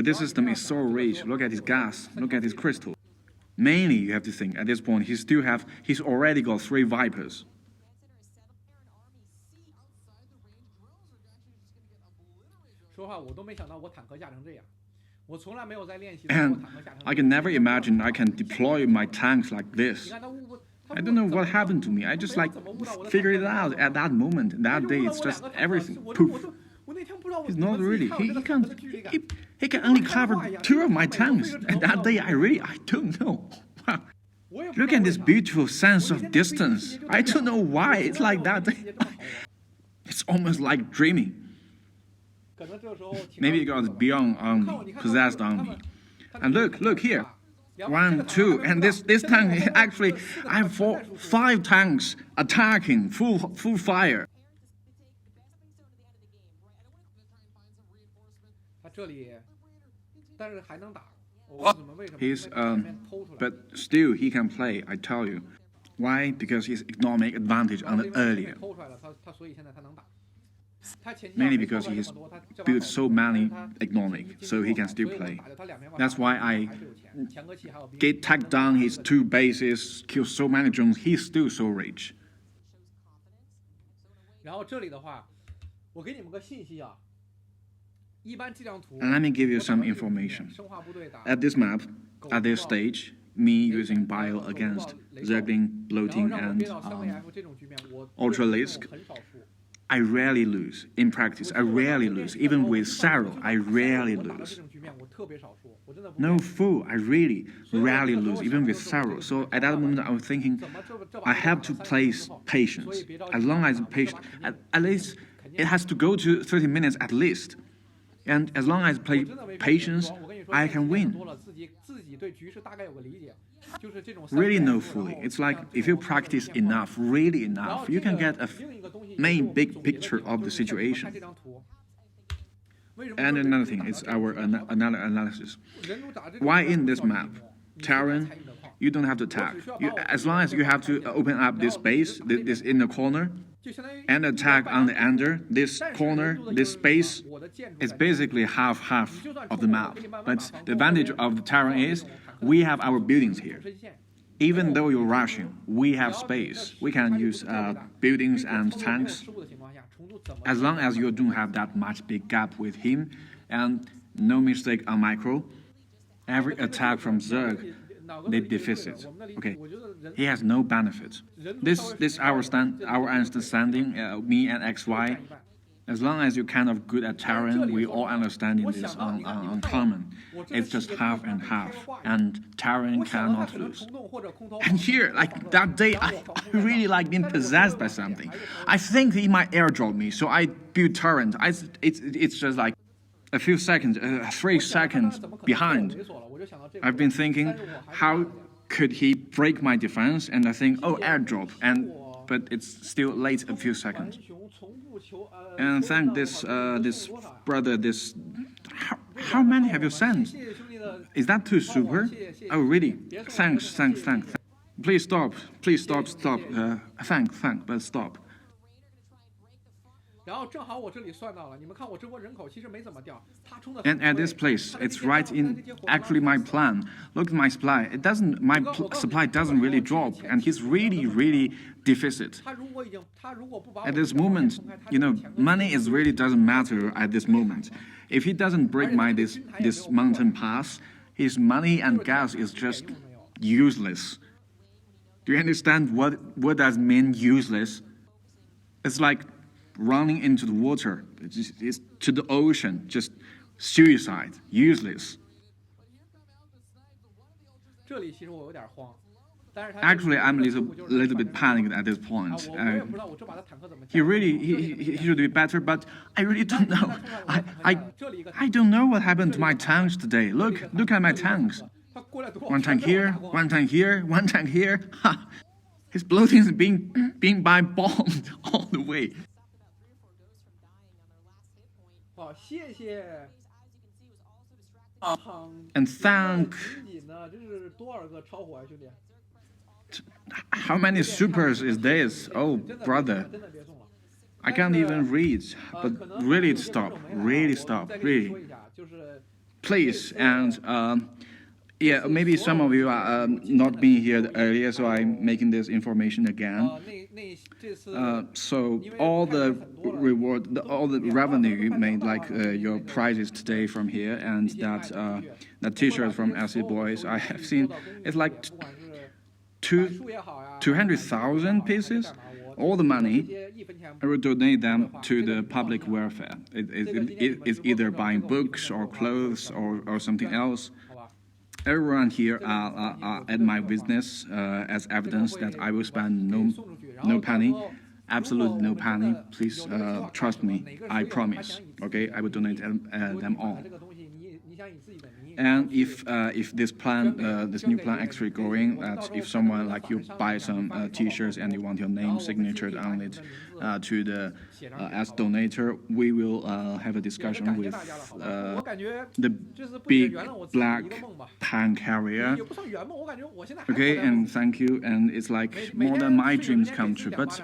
But this system is so rich. Look at his gas. Look at his crystal. Mainly, you have to think, at this point, he's already got 3 Vipers. 说话我都没想到我坦克下成这样，我从来没有在练习过坦 And 克下成。 I can never imagine I can deploy my tanks like 你 this. 看他误， I don't know what happened to me. I just like figured it out at that moment. That day, it's just everything. Poof. 我那天不知道我 He's 怎么 not 自己 really. 看我 He 这个 he 坦 can 克的距离感。 he can only cover 2 of my tanks. And that day, I don't know. Wow. 我也不知道 Look at 为 this 啥 beautiful sense of distance. I don't know why it's like that. It's almost like dreaming. 可能这时候挺 Maybe it got beyond on me, possessed on me. And look here. 1, 2, and this tank actually, I have 5 tanks attacking full fire. 他这里，但是还能打。我告诉你们为什么？ He's 因为他前面偷出来。 but still he can play. I tell you, why? Because he's economic advantage on the earlier. 偷出来了，他所以现在他能打。他前期 Mainly because he has built so many economic, so he can still play. That's why I get tagged down his 2 bases, kill so many drones. He's still so rich. 然后这里的话，我给你们个信息啊。一般这张图。 And let me give you some information. At this map, at this stage, me using bio against Zergling, bloating, and Ultralisk, I rarely lose. In practice, I rarely lose. Even with Sarrow, I rarely lose. No fool, I really rarely lose, even with Sarrow. So at that moment, I was thinking, I have to play patience. As long as patient, at least it has to go to 30 minutes at least. And as long as I play patience, I can win. Really no fooling. It's like if you practice enough, really enough, you can get a main big picture of the situation. And another thing, it's our another analysis. Why in this map, Terran, you don't have to attack. As long as you have to open up this space, this inner corner, and attack on the under, this corner, this space, is basically half of the map. But the advantage of the Terran is we have our buildings here. Even though you're rushing, we have space. We can use buildings and tanks. As long as you don't have that much big gap with him, and no mistake on micro, every attack from Zerg, they deficit. Okay, he has no benefit. This our understanding, me and XY. As long as you're kind of good at Terran, we all understanding this on common. It's just half and half, and Terran cannot lose. And here, like that day, I really like being possessed by something. I think he might airdrop me, so I built Terran. It's just like a few seconds, 3 seconds behind. I've been thinking, how could he break my defense? And I think, oh, airdrop, but it's still late a few seconds. And thank this brother. How many have you sent? Is that too super? Oh, really? Thanks. Please stop. Thank, but stop. And at this place, it's right in actually my plan. Look at my supply. My supply doesn't really drop, and he's really deficit. At this moment, money really doesn't matter at this moment. If he doesn't break this mountain pass, his money and gas is just useless. Do you understand what does mean useless? It's like running into the water, it's to the ocean, just suicide, useless. Actually, I'm a little bit panicked at this point. He should be better, but I really don't know. I don't know what happened to my tanks today. Look at my tanks. One tank here, one tank here, one tank here. Ha! His bloating is being by bombed all the way. And thank. How many supers is this? Oh, brother. I can't even read, but really stop. please, and yeah, maybe some of you are not being here earlier, so I'm making this information again. So all the reward, all the revenue you made, like your prizes today from here, and that T-shirt from SC Boys, I have seen it's like 200,000 pieces. All the money, I will donate them to the public welfare. It's either buying books or clothes or something else. Everyone here are at my business as evidence that I will spend no penny, absolutely no penny. Please trust me. I promise. Okay, I will donate them all. And if this plan, this new plan actually going, that if someone like you buy some T-shirts and you want your name signature on it to the as donator, we will have a discussion with the big black tank carrier. Okay, and thank you. And it's like more than my dreams come true. But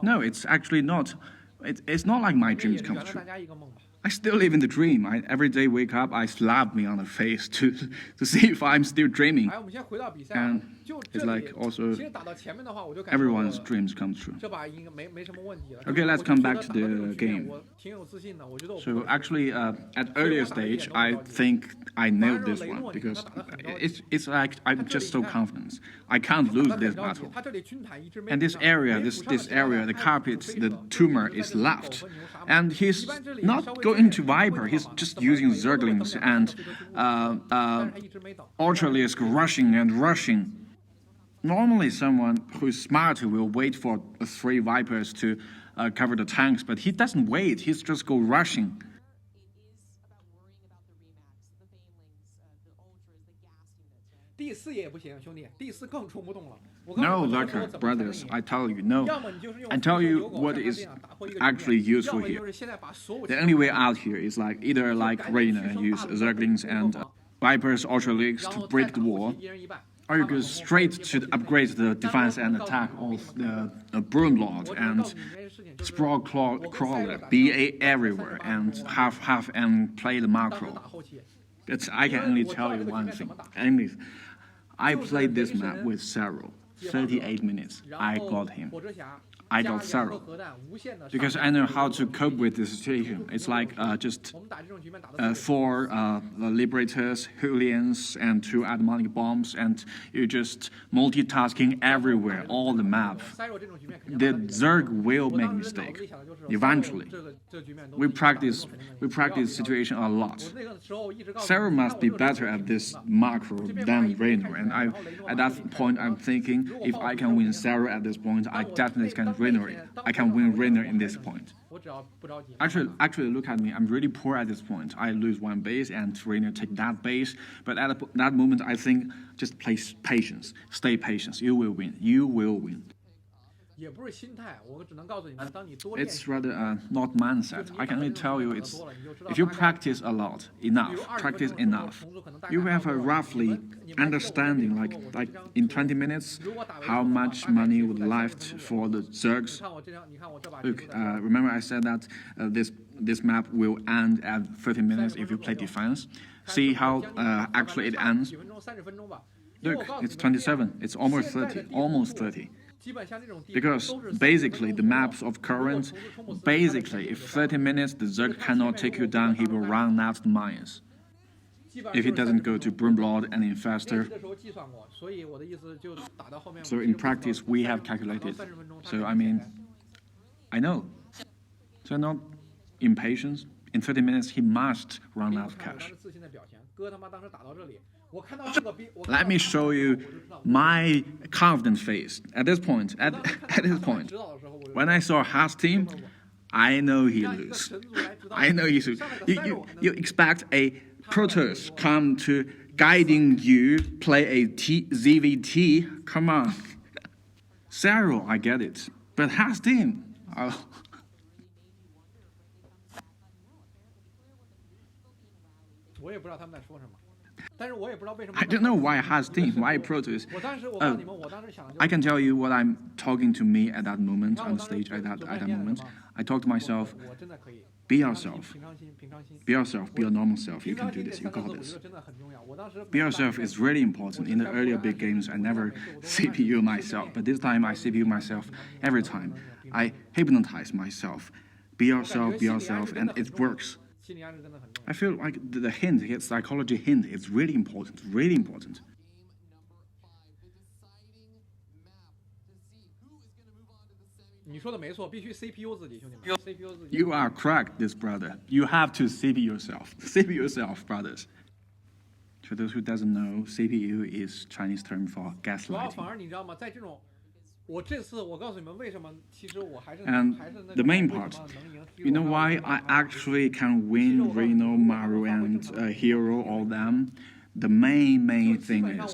no, it's actually not. It's not like my dreams come true. I still live in the dream. Every day wake up, I slap me on the face to see if I'm still dreaming. And it's like also everyone's dreams come true. Okay, let's come back to the game. So actually, at earlier stage, I think I nailed this one because it's like I'm just so confident. I can't lose this battle. And this area, the carpet, the tumor is left, and he's not going to Viper. He's just using Zerglings and Ultralisk rushing and rushing. Normally, someone who's smarter will wait for 3 Vipers to cover the tanks, but he doesn't wait. He's just go rushing. No, Lurker, brothers, I tell you, no. I tell you what is actually useful here. The only way out here is like either like Reina, use Zerglings and Vipers, Ultralisk to break the wall, or you go straight to upgrade the defense and attack of the Broomlord and Sprawl Crawler, BA everywhere, and half and play the macro. I can only tell you one thing. I played this map with Cyril. 38 minutes. I got him. I got Cyril. Because I know how to cope with this situation. It's like just 4 Liberators, Hooligans, and 2 Admonic Bombs, and you're just multitasking everywhere, all the map. The Zerg will make mistake. Eventually. We practice situation a lot. Cyril must be better at this macro than Raynor, and at that point I'm thinking if I can win Cyril at this point, I definitely can I can win Raynor in this point. Actually, look at me. I'm really poor at this point. I lose 1 base and Raynor take that base. But at that moment, I think just play patience. Stay patient. You will win. You will win. It's rather not mindset. I can only tell you it's if you practice a lot, practice enough, you have a roughly understanding like in 20 minutes how much money would left for the Zergs. Look, remember I said that this map will end at 30 minutes if you play defense. See how actually it ends. Look, it's 27. It's almost 30. Because basically the maps of current, basically if 30 minutes the Zerg cannot take you down, he will run out the mines. If he doesn't go to Broomlord and Infestor. So in practice we have calculated. So I mean, I know. So not impatience. In 30 minutes he must run out of cash. Let me show you my confident face at this point. At this point, when I saw Haas team, I know he lose. I know he lose. You expect a Protoss come to guiding you play a ZVT? Come on, Cyril, I get it, but Haas team. Oh. I don't know why has team, why critize. I can tell you what I'm talking to me at that moment on stage. At that moment, I talk to myself. Be yourself. Be yourself. Be your normal self. You can do this. You got this. Be yourself is really important. In the earlier big games, I never CPU myself, but this time I CPU myself every time. I hypnotize myself. Be yourself, and it works. I feel like the hint, the psychology hint, is really important. Really important. You are correct, this brother. You have to CPU yourself. CPU yourself, brothers. For those who doesn't know, CPU is Chinese term for gaslighting. And the main part, you know why I actually can win Reno, Maru, and Hero, all them? The main thing is,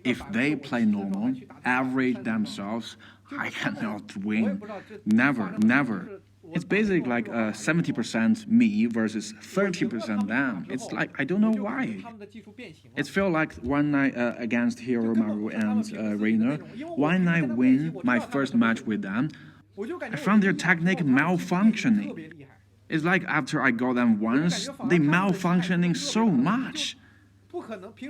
if they play normal, average themselves, I cannot win. Never. It's basically like 70% me versus 30% them. It's like, I don't know why. It felt like one night against Hero, Maru, and Rainer, when I win my first match with them, I found their technique malfunctioning. It's like after I got them once, they malfunctioning so much.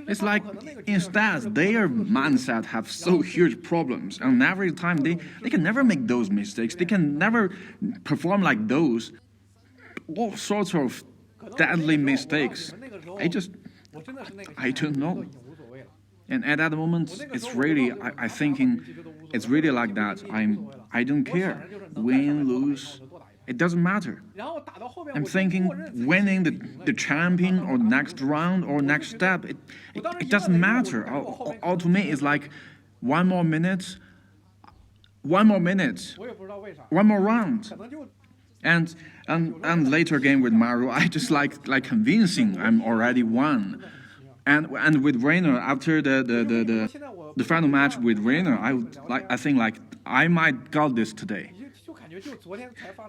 It's like instead their mindset have so huge problems, and every time they can never make those mistakes. They can never perform like those, all sorts of deadly mistakes. I don't know. And at that moment, it's really I thinking, it's really like that. I don't care, win, lose. It doesn't matter. I'm thinking winning the champion or next round or next step, it doesn't matter. All to me is like one more minute, one more round. And later game with Maru, I just like convincing I'm already won. And with Rainer, after the final match with Rainer, I think I might got this today.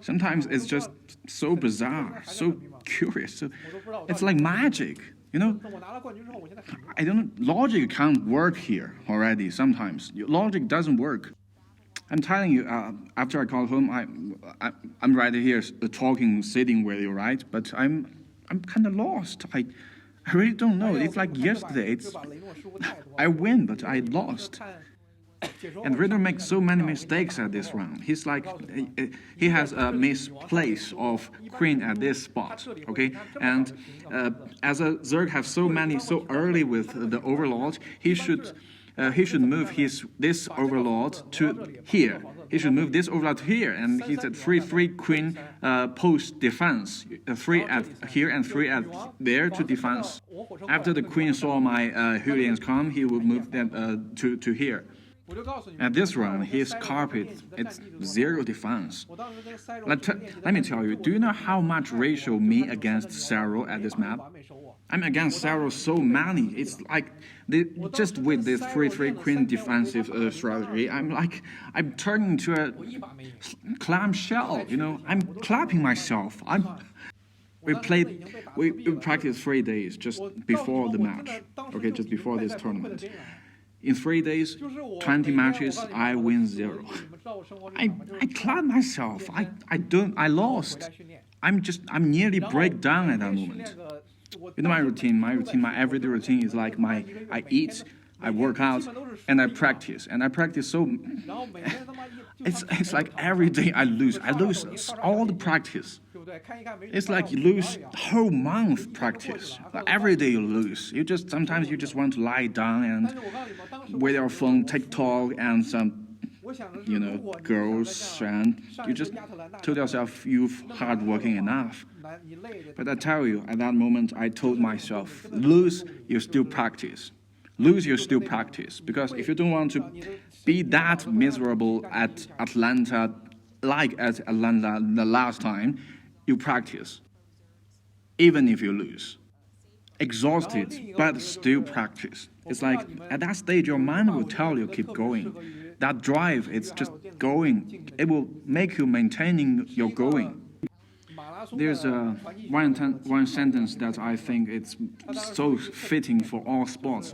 Sometimes it's just so bizarre, so curious. So it's like magic, you know. I don't. Logic can't work here already. Sometimes logic doesn't work. I'm telling you. After I call home, I'm right here talking, sitting with you, right? But I'm kind of lost. I really don't know. It's like yesterday. I win, but I lost. And Ritter makes so many mistakes at this round. He's like, he has a misplace of queen at this spot, okay? And as a Zerg has so early with the overlord, he should move this overlord to here. He should move this overlord to here, and he's at 3/3 queen post defense, 3 at here and 3 at there to defense. After the queen saw my Hylians come, he will move them to here. At this round, his carpet, it's 0 defense. Let me tell you, do you know how much ratio me against Saro at this map? I'm against Saro so many. It's like, just with this 3/3 queen defensive strategy, I'm turning to a clamshell, you know? I'm clapping myself. We practiced 3 days just before the match, okay, just before this tournament. In 3 days, 20 matches, I win 0. I clap myself. I lost. I'm nearly break down at that moment. You know my routine. My everyday routine is like I eat, I work out, and I practice. And I practice so. It's like every day I lose. I lose all the practice. It's like you lose whole month practice. Like every day you lose. Sometimes you just want to lie down and with your phone TikTok and some, you know, girls, and you just told yourself you're hardworking enough. But I tell you, at that moment, I told myself, lose, you still practice. Lose, you still practice. Because if you don't want to be that miserable at Atlanta, like at Atlanta the last time, you practice, even if you lose. Exhausted, but still practice. It's like, at that stage, your mind will tell you keep going. That drive, it's just going. It will make you maintaining your going. there's one sentence that I think it's so fitting for all sports.